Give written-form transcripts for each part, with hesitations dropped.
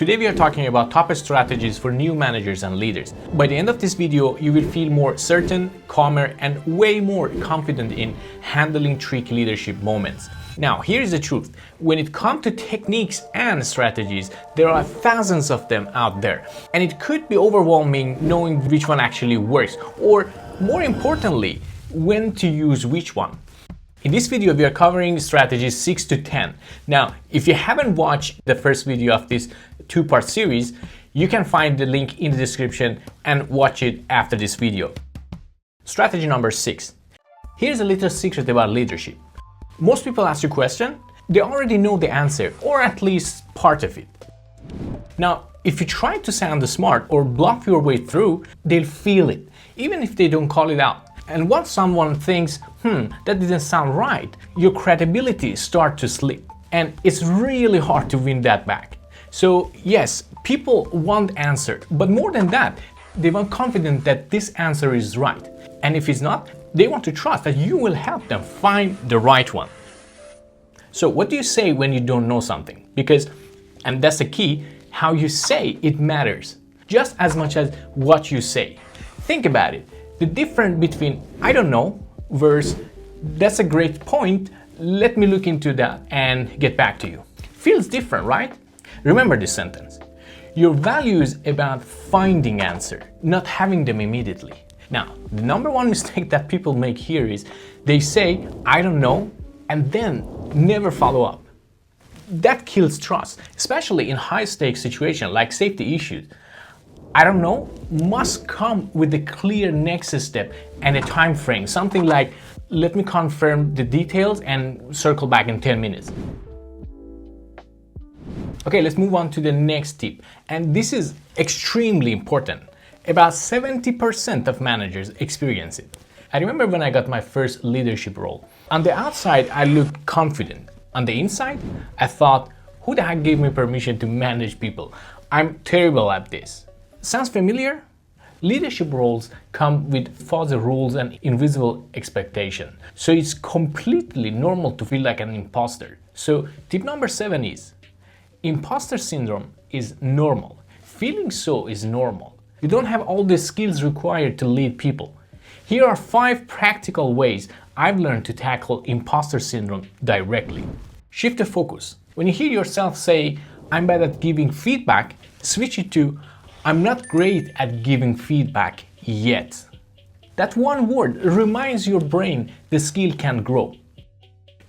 Today we are talking about top strategies for new managers and leaders. By the end of this video, you will feel more certain, calmer, and way more confident in handling tricky leadership moments. Now, here is the truth. When it comes to techniques and strategies, there are thousands of them out there, and it could be overwhelming knowing which one actually works, or more importantly, when to use which one. In this video, we are covering strategies 6 to 10. Now, if you haven't watched the first video of this two-part series, you can find the link in the description and watch it after this video. Strategy number 6. Here's a little secret about leadership. Most people ask you a question, they already know the answer, or at least part of it. Now, if you try to sound smart or bluff your way through, they'll feel it, even if they don't call it out. And once someone thinks, that didn't sound right, your credibility starts to slip. And it's really hard to win that back. So yes, people want answer, but more than that, they want confidence that this answer is right. And if it's not, they want to trust that you will help them find the right one. So what do you say when you don't know something? Because, and that's the key, how you say it matters just as much as what you say. Think about it. The difference between I don't know versus that's a great point, let me look into that and get back to you. Feels different, right? Remember this sentence. Your value is about finding answer, not having them immediately. Now, the number one mistake that people make here is they say, I don't know, and then never follow up. That kills trust, especially in high stakes situations like safety issues. I don't know must come with a clear next step and a time frame, something like, let me confirm the details and circle back in 10 minutes. Okay, let's move on to the next tip. And this is extremely important. About 70% of managers experience it. I remember when I got my first leadership role. On the outside, I looked confident. On the inside, I thought, who the heck gave me permission to manage people? I'm terrible at this. Sounds familiar? Leadership roles come with fuzzy rules and invisible expectation. So it's completely normal to feel like an imposter. So tip number 7 is, imposter syndrome is normal. Feeling so is normal. You don't have all the skills required to lead people. Here are 5 practical ways I've learned to tackle imposter syndrome directly. Shift the focus. When you hear yourself say, I'm bad at giving feedback, switch it to, I'm not great at giving feedback yet. That one word reminds your brain the skill can grow.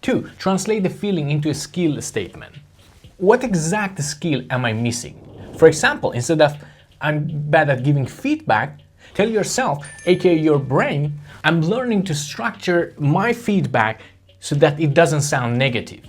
2. Translate the feeling into a skill statement. What exact skill am I missing? For example, instead of I'm bad at giving feedback, tell yourself, aka your brain, I'm learning to structure my feedback so that it doesn't sound negative.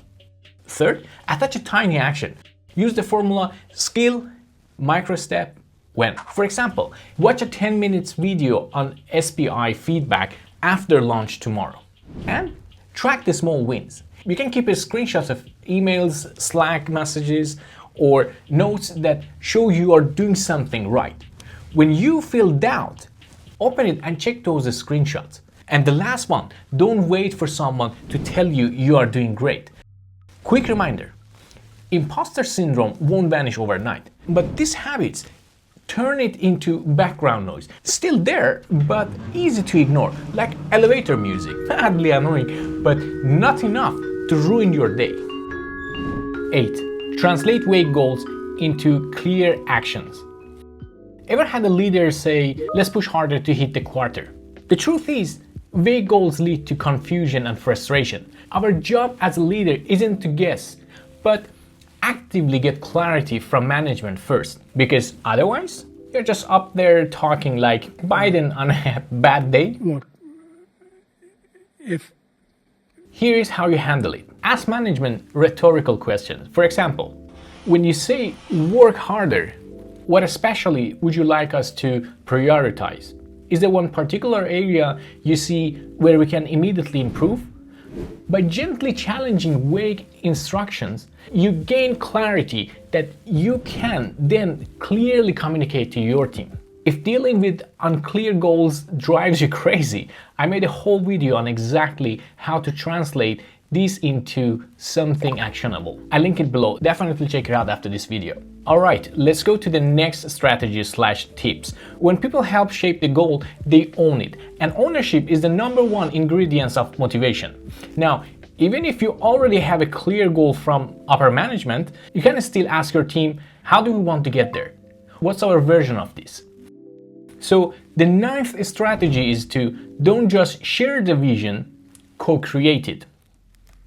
3rd, attach a tiny action. Use the formula skill, micro step, when. For example, watch a 10 minutes video on SPI feedback after lunch tomorrow. And track the small wins. You can keep a screenshot of emails, Slack messages, or notes that show you are doing something right. When you feel doubt, open it and check those screenshots. And the last one, don't wait for someone to tell you you are doing great. Quick reminder, imposter syndrome won't vanish overnight, but these habits turn it into background noise. Still there, but easy to ignore, like elevator music. Badly annoying, but not enough to ruin your day. 8. Translate vague goals into clear actions. Ever had a leader say, let's push harder to hit the quarter? The truth is, vague goals lead to confusion and frustration. Our job as a leader isn't to guess, but actively get clarity from management first, because otherwise you're just up there talking like Biden on a bad day. Look, Here is how you handle it. Ask management rhetorical questions. For example, when you say work harder, what especially would you like us to prioritize? Is there one particular area you see where we can immediately improve? By gently challenging vague instructions, you gain clarity that you can then clearly communicate to your team. If dealing with unclear goals drives you crazy, I made a whole video on exactly how to translate this into something actionable. I link it below. Definitely check it out after this video. All right, let's go to the next strategy/tips. When people help shape the goal, they own it. And ownership is the #1 ingredient of motivation. Now, even if you already have a clear goal from upper management, you can still ask your team, how do we want to get there? What's our version of this? So the 9th strategy is to don't just share the vision, co-create it.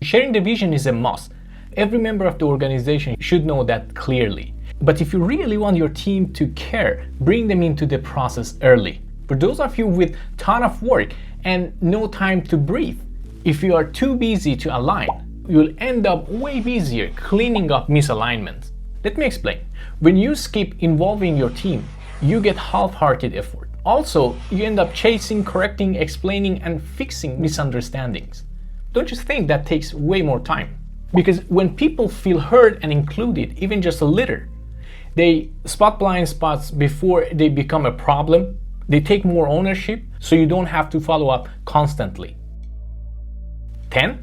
Sharing the vision is a must. Every member of the organization should know that clearly. But if you really want your team to care, bring them into the process early. For those of you with a ton of work and no time to breathe, if you are too busy to align, you'll end up way busier cleaning up misalignments. Let me explain. When you skip involving your team, you get half-hearted effort. Also, you end up chasing, correcting, explaining, and fixing misunderstandings. Don't you think that takes way more time? Because when people feel heard and included, even just a little, they spot blind spots before they become a problem. They take more ownership, so you don't have to follow up constantly. 10.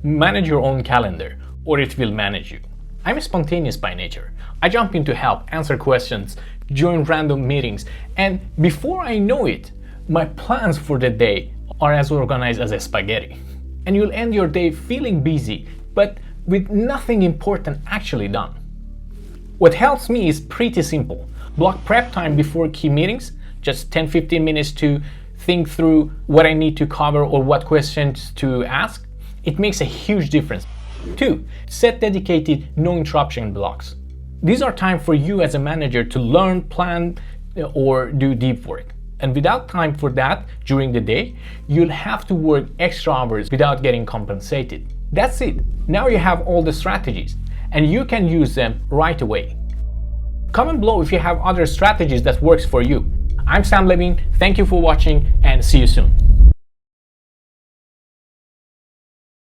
Manage your own calendar, or it will manage you. I'm spontaneous by nature. I jump in to help, answer questions, join random meetings, and before I know it, my plans for the day are as organized as a spaghetti. And you'll end your day feeling busy, but with nothing important actually done. What helps me is pretty simple. Block prep time before key meetings, just 10-15 minutes to think through what I need to cover or what questions to ask. It makes a huge difference. 2. Set dedicated no interruption blocks. These are time for you as a manager to learn, plan, or do deep work. And without time for that during the day, you'll have to work extra hours without getting compensated. That's it. Now you have all the strategies and you can use them right away. Comment below if you have other strategies that works for you. I'm Sam Levine. Thank you for watching and see you soon.